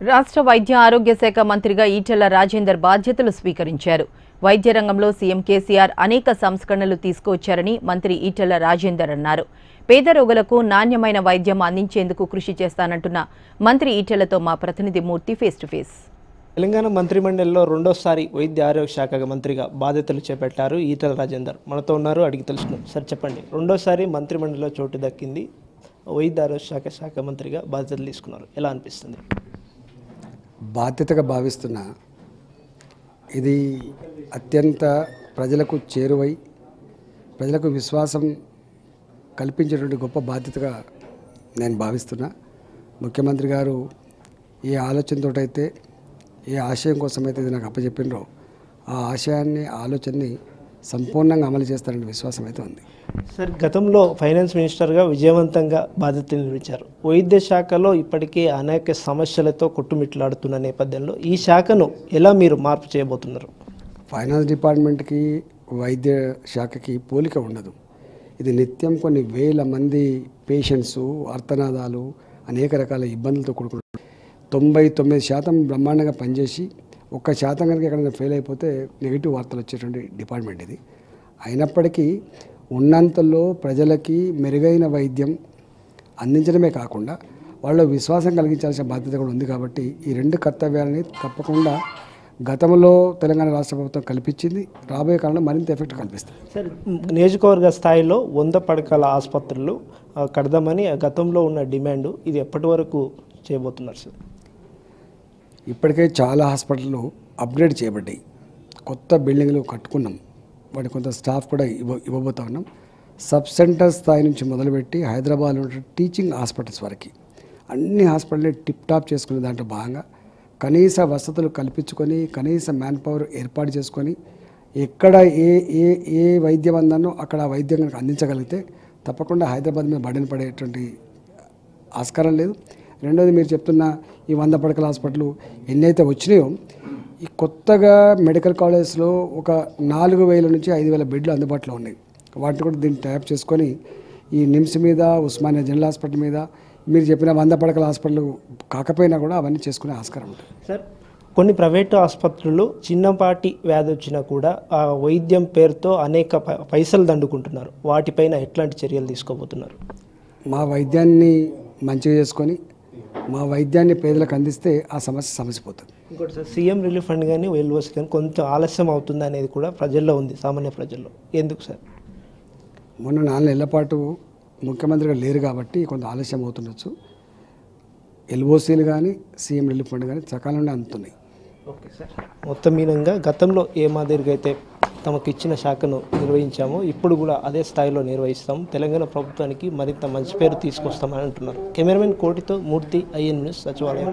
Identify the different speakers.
Speaker 1: రాష్ట్ర వైద్య ఆరోగ్య శాఖ మంత్రిగా ఈటెల రాజేందర్ బాధ్యతలు స్వీకరించారు. వైద్య రంగంలో సీఎం కేసీఆర్ అనేక సంస్కరణలు తీసుకువచ్చారని మంత్రి ఈటెల రాజేందర్ అన్నారు. పేద రోగులకు నాణ్యమైన వైద్యం అందించేందుకు కృషి చేస్తానంటున్న మంత్రి ఈటెలతో మా ప్రతినిధి మూర్తి ఫేస్ టు ఫేస్.
Speaker 2: తెలంగాణ మంత్రిమండలిలో రెండోసారి వైద్య ఆరోగ్య శాఖ మంత్రిగా బాధ్యతలు చేపట్టారు ఈటెల రాజేందర్. మనతో ఉన్నారు, అడిగి తెలుసుకున్నాం. సార్ చెప్పండి, రెండోసారి మంత్రిమండలిలో చోటు దక్కింది, వైద్య ఆరోగ్య శాఖ మంత్రిగా బాధ్యతలు తీసుకున్నారు, ఎలా అనిపిస్తుంది?
Speaker 3: బాధ్యతగా భావిస్తున్నా. ఇది అత్యంత ప్రజలకు చేరువై ప్రజలకు విశ్వాసం కల్పించేటువంటి గొప్ప బాధ్యతగా నేను భావిస్తున్నా. ముఖ్యమంత్రి గారు ఏ ఆలోచనతో అయితే ఏ ఆశయం కోసమైతే ఇది నాకు అప్పచెప్పినరో ఆ ఆశయాన్ని ఆలోచనని సంపూర్ణంగా అమలు చేస్తారనే విశ్వాసం అయితే ఉంది.
Speaker 2: సార్, గతంలో ఫైనాన్స్ మినిస్టర్గా విజయవంతంగా బాధ్యతలు నిర్వహించారు. వైద్య శాఖలో ఇప్పటికే అనేక సమస్యలతో కొట్టుమిట్లాడుతున్న నేపథ్యంలో ఈ శాఖను ఎలా మీరు మార్పు చేయబోతున్నారు?
Speaker 3: ఫైనాన్స్ డిపార్ట్మెంట్కి వైద్య శాఖకి పోలిక ఉండదు. ఇది నిత్యం కొన్ని వేల మంది పేషెంట్స్, అర్థనాదాలు, అనేక రకాల ఇబ్బందులతో కూడుకున్న 99% బ్రహ్మాండంగా పనిచేసి 1% కనుక ఎక్కడైనా ఫెయిల్ అయిపోతే నెగిటివ్ వార్తలు వచ్చేటువంటి డిపార్ట్మెంట్ ఇది. అయినప్పటికీ ఉన్నంతలో ప్రజలకి మెరుగైన వైద్యం అందించడమే కాకుండా వాళ్ళ విశ్వాసం కలిగించాల్సిన బాధ్యత కూడా ఉంది. కాబట్టి ఈ రెండు కర్తవ్యాలని తప్పకుండా గతంలో తెలంగాణ రాష్ట్ర ప్రభుత్వం కల్పించింది, రాబోయే కాలంలో మరింత ఎఫెక్ట్ కల్పిస్తుంది.
Speaker 2: సార్, నియోజకవర్గ స్థాయిలో 100 పడకల ఆసుపత్రులు కడదామని గతంలో ఉన్న డిమాండ్, ఇది ఎప్పటి వరకు చేయబోతున్నారు సార్?
Speaker 3: ఇప్పటికే చాలా హాస్పిటళ్ళు అప్గ్రేడ్ చేయబడ్డాయి, కొత్త బిల్డింగ్లు కట్టుకున్నాం, వాటి కొంత స్టాఫ్ కూడా ఇవ్వబోతా ఉన్నాం. సబ్ సెంటర్ స్థాయి నుంచి మొదలుపెట్టి హైదరాబాద్లో ఉన్న టీచింగ్ హాస్పిటల్స్ వరకు అన్ని హాస్పిటల్ని టిప్ టాప్ చేసుకునే దాంట్లో భాగంగా కనీస వసతులు కల్పించుకొని, కనీస మ్యాన్ పవర్ ఏర్పాటు చేసుకొని, ఎక్కడ ఏ ఏ ఏ వైద్యం అందానో అక్కడ ఆ వైద్యం కనుక అందించగలిగితే తప్పకుండా హైదరాబాద్ మీద బడిన పడేటువంటి ఆస్కారం లేదు. రెండోది, మీరు చెప్తున్న ఈ 100 పడకల హాస్పిటల్ ఎన్నైతే వచ్చినాయో, ఈ కొత్తగా మెడికల్ కాలేజ్లో ఒక 4000 నుంచి 5000 బెడ్లు అందుబాటులో ఉన్నాయి. వాటిని కూడా దీన్ని టైప్ చేసుకొని ఈ నిమ్స్ మీద, ఉస్మానియా జనరల్ హాస్పిటల్ మీద, మీరు చెప్పిన 100 పడకల హాస్పిటల్ కాకపోయినా కూడా అవన్నీ చేసుకునే ఆస్కారం ఉంటుంది.
Speaker 2: సార్, కొన్ని ప్రైవేటు ఆసుపత్రులు చిన్నపాటి వ్యాధి వచ్చినా కూడా ఆ వైద్యం పేరుతో అనేక పైసలు దండుకుంటున్నారు. వాటిపైన ఎట్లాంటి చర్యలు తీసుకోబోతున్నారు?
Speaker 3: మా వైద్యాన్ని మంచిగా చేసుకొని మా వైద్యాన్ని పేదలకు అందిస్తే ఆ సమస్య పోతుంది.
Speaker 2: ఇంకోటి సార్, సీఎం రిలీఫ్ ఫండ్ కానీ వెల్వోస్ కానీ కొంచెం ఆలస్యం అవుతుంది అనేది కూడా ప్రజల్లో ఉంది, సామాన్య ప్రజల్లో. ఎందుకు సార్?
Speaker 3: మొన్న 4 నెలల పాటు ముఖ్యమంత్రిగా లేరు కాబట్టి కొంత ఆలస్యం అవుతుండొచ్చు. ఎల్ఓసీలు కానీ సీఎం రిలీఫ్ ఫండ్ కానీ సకాలంలో అందుతున్నాయి.
Speaker 2: ఓకే సార్, మొత్తం మీనంగా గతంలో ఏ మాదిరిగా అయితే తమకు ఇచ్చిన శాఖను నిర్వహించామో ఇప్పుడు కూడా అదే స్థాయిలో నిర్వహిస్తాం, తెలంగాణ ప్రభుత్వానికి మరింత మంచి పేరు తీసుకొస్తామని అంటున్నారు. కెమెరామెన్ కోటితో మూర్తి, IN న్యూస్, సచివాలయం.